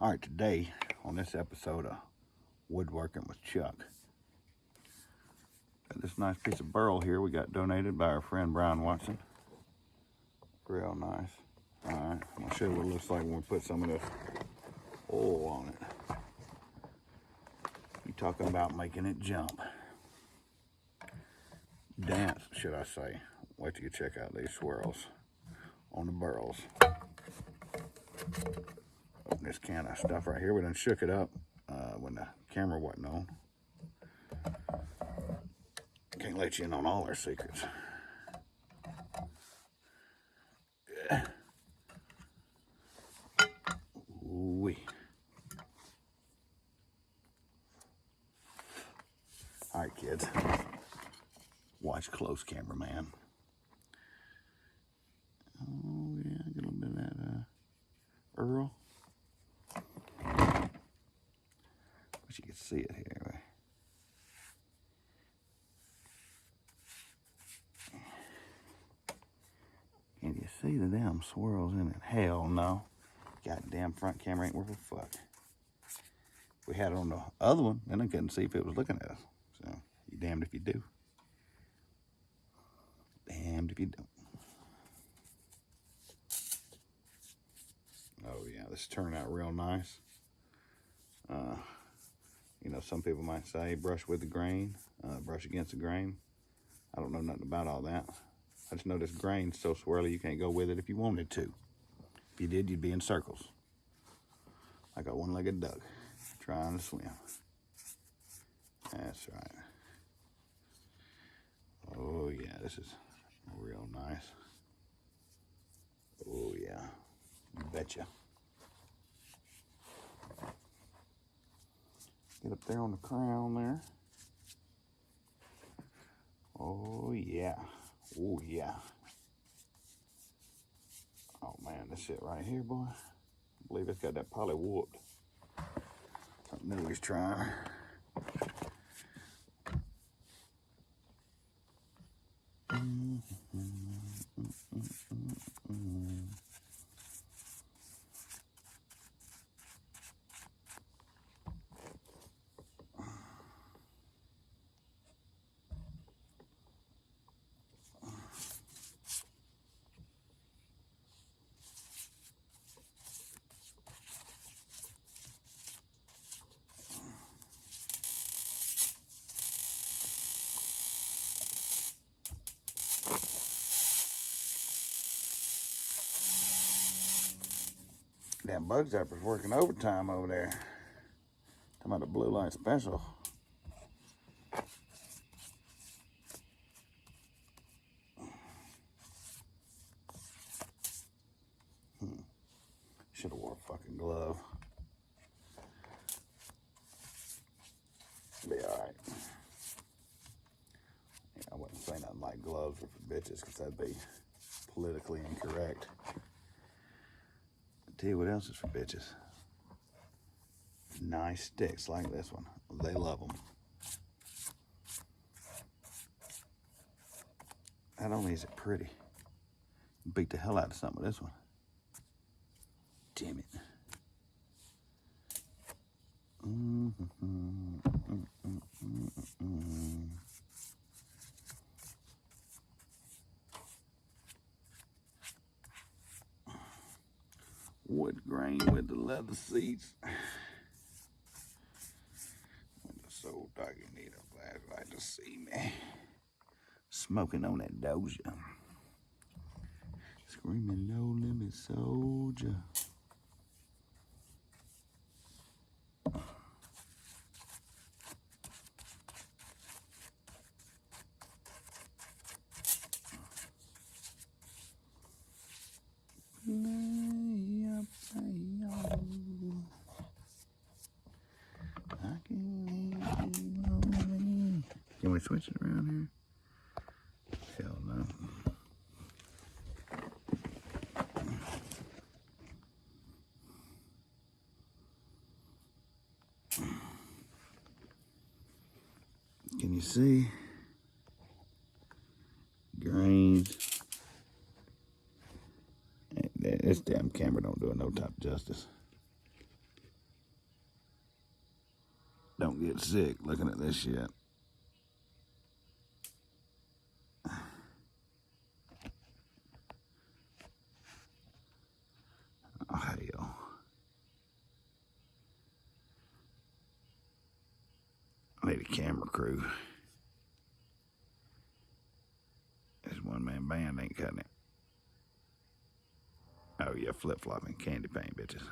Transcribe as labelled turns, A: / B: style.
A: All right, today on this episode of Woodworking with Chuck, got this nice piece of burl here we got donated by our friend Brian Watson. Real nice. All right, I'm gonna show you what it looks like when we put some of this oil on it. You talking about making it jump. Dance, should I say. Wait till you check out these swirls on the burls. Open this can of stuff right here. We done shook it up when the camera wasn't on. Can't let you in on all our secrets. Yeah. Ooh-wee. All right, kids. Watch close, cameraman. Oh, yeah, get a little bit of that Earl. Wish you could see it here. Right? Can you see the damn swirls in it? Hell no. Goddamn front camera ain't worth a fuck. If we had it on the other one, then I couldn't see if it was looking at us. So, you damned if you do. Damned if you don't. Oh yeah, this turned out real nice. You know, some people might say brush with the grain, brush against the grain. I don't know nothing about all that. I just know this grain's so swirly you can't go with it if you wanted to. If you did, you'd be in circles. Like a one-legged duck trying to swim. That's right. Oh yeah, this is real nice. Oh yeah, you betcha. Get up there on the crown there. Oh yeah, oh yeah. Oh man, this shit right here, boy. I believe it's got that poly warped. Something new he's trying. Damn bug zapper's working overtime over there. Talking about the blue light special. Should have wore a fucking glove. Be alright. Yeah, I wouldn't say nothing like gloves are for bitches because that'd be politically incorrect. I'll tell you what else is for bitches. Nice sticks like this one. They love them. Not only is it pretty, beat the hell out of some of this one. Damn it. Wood grain with the leather seats. Window so dark you need a flashlight to see me. Smoking on that Doja. Screaming no limit soldier. Can we switch it around here? Hell no. Can you see? Grains. This damn camera don't do it no top justice. Don't get sick looking at this shit. Oh, hell. I need a camera crew. This one-man band ain't cutting it. Oh, yeah, flip-flopping, candy paint, bitches.